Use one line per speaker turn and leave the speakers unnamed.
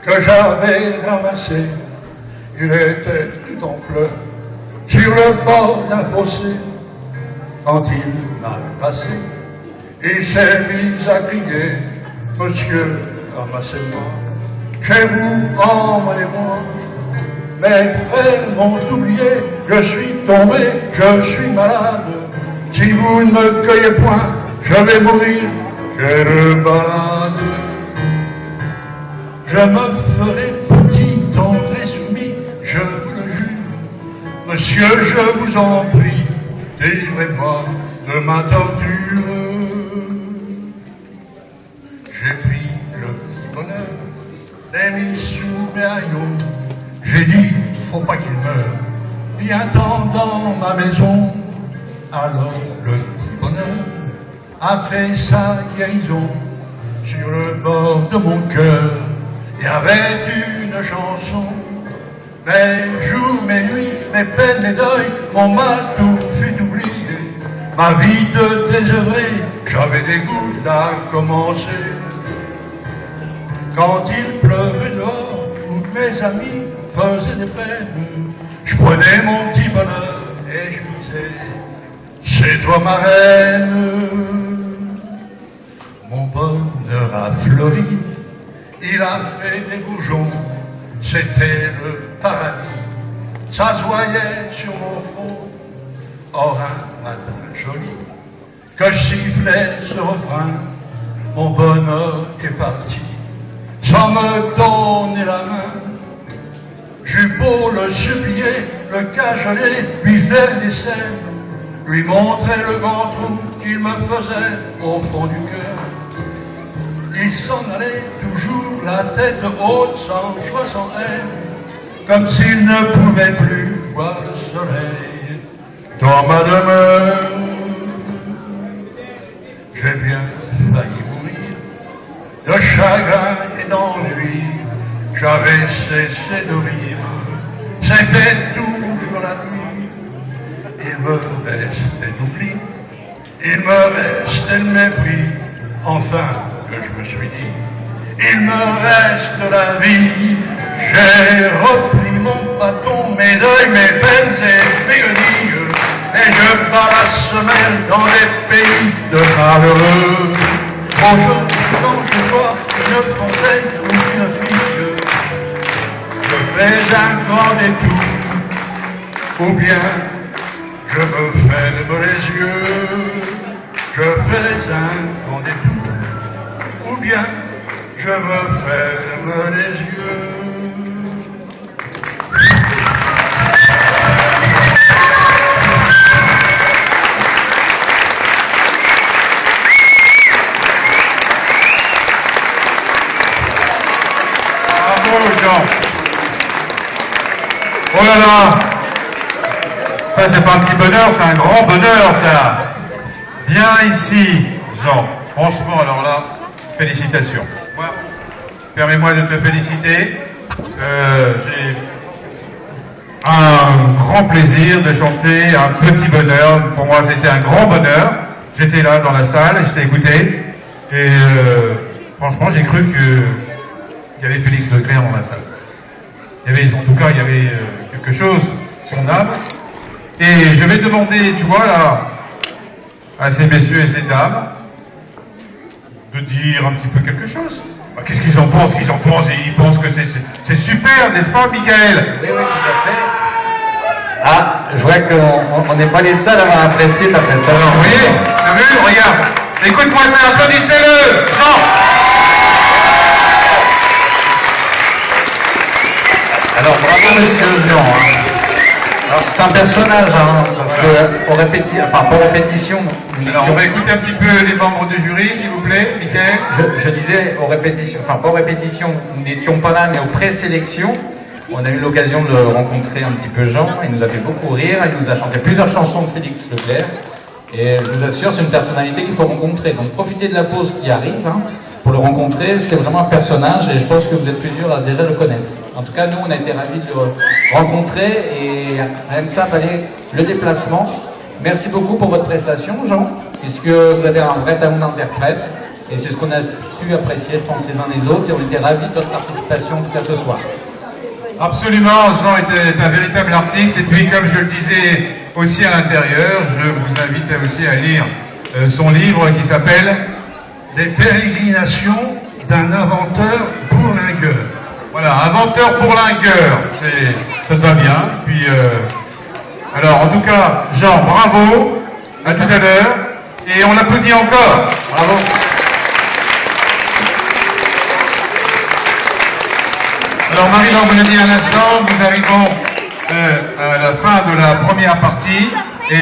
que j'avais ramassé. Il était tout en pleurs sur le bord d'un fossé. Quand il m'a passé, il s'est mis à crier: Monsieur, ramassez-moi, chez vous, emmenez-moi. Mes frères m'ont oublié, je suis tombé, je suis malade. Si vous ne me cueillez point, je vais mourir, quelle balade. Je me ferai petit, tendre et soumis, je vous le jure. Monsieur, je vous en prie, délivrez-moi de ma torture. J'ai pris le petit bonheur, l'ai mis sous mes haillons. J'ai dit, faut pas qu'il meure, viens-t'en dans ma maison. Alors le petit bonheur a fait sa guérison. Sur le bord de mon cœur, il y avait une chanson. Mes jours, mes nuits, mes peines, mes deuils, mon mal, tout fut oublié. Ma vie de désœuvré, j'avais des gouttes à commencer. Quand il pleuvait dehors, où mes amis faisaient des peines, je prenais mon petit bonheur et je disais, c'est toi ma reine. Mon bonheur a fleuri, il a fait des bourgeons, c'était le paradis, ça se voyait sur mon front. Or un matin joli, que je sifflais ce refrain, mon bonheur est parti, sans me donner la main. J'eus beau le supplier, le cajoler, lui faire des scènes, lui montrer le grand trou qu'il me faisait au fond du cœur. Il s'en allait toujours la tête haute, sans joie, sans haine, comme s'il ne pouvait plus voir le soleil dans ma demeure. J'ai bien failli mourir de chagrin et d'ennui, j'avais cessé de vivre, c'était toujours la nuit. Il me restait l'oubli, il me restait le mépris, enfin que je me suis dit, il me reste la vie. J'ai repris mon bâton, mes deuils, mes peines et mes guenilles, et je bats la semelle dans les pays de malheureux. Aujourd'hui, quand je vois une fontaine ou une fille, je fais un grand détour, ou bien je me ferme les yeux. Je fais un grand détour, ou bien je me ferme les yeux.
Bravo Jean. Oh là là, ça c'est pas un petit bonheur, c'est un grand bonheur ça. Viens ici Jean, franchement alors là, félicitations. Permets-moi de te féliciter. J'ai un grand plaisir de chanter un petit bonheur. Pour moi, c'était un grand bonheur. J'étais là dans la salle, et je t'ai écouté. Et franchement, j'ai cru qu'il y avait Félix Leclerc dans la salle. Il y avait, en tout cas, il y avait quelque chose, son âme. Et je vais demander, tu vois, là, à ces messieurs et ces dames, de dire un petit peu quelque chose. Qu'est-ce qu'ils en pensent? Ils pensent que c'est super, n'est-ce pas, Michael?
Oui, tout à fait. Ah, je vois qu'on n'est pas les seuls à avoir apprécié ta prestation.
Alors, vous voyez, t'as vu? Regarde. Écoute-moi ça, applaudissez-le! Jean!
Alors, bravo, monsieur Jean. Alors, c'est un personnage, parce que pour répétition.
Alors, on va écouter un petit peu les membres du jury, s'il vous plaît, Michael.
Je disais, pas aux répétitions, nous n'étions pas là, mais aux présélections, on a eu l'occasion de rencontrer un petit peu Jean, il nous a fait beaucoup rire, il nous a chanté plusieurs chansons de Félix Leclerc, et je vous assure, c'est une personnalité qu'il faut rencontrer. Donc, profitez de la pause qui arrive, pour le rencontrer, c'est vraiment un personnage, et je pense que vous êtes plusieurs à déjà le connaître. En tout cas, nous, on a été ravis de le rencontrer, et rien que ça, fallait le déplacement. Merci beaucoup pour votre prestation, Jean, puisque vous avez un vrai talent d'interprète. Et c'est ce qu'on a su apprécier, je pense, les uns les autres, et on était ravis de votre participation, en tout cas ce soir.
Absolument, Jean est un véritable artiste, et puis comme je le disais aussi à l'intérieur, je vous invite aussi à lire son livre qui s'appelle
Des pérégrinations d'un inventeur bourlingueur.
Voilà, inventeur bourlingueur, ça te va bien. Puis, alors, en tout cas, Jean, bravo, à tout à l'heure, et on l'applaudit encore.
Bravo.
Alors, Marie-Laure vous l'a dit à l'instant, nous arrivons à la fin de la première partie. Et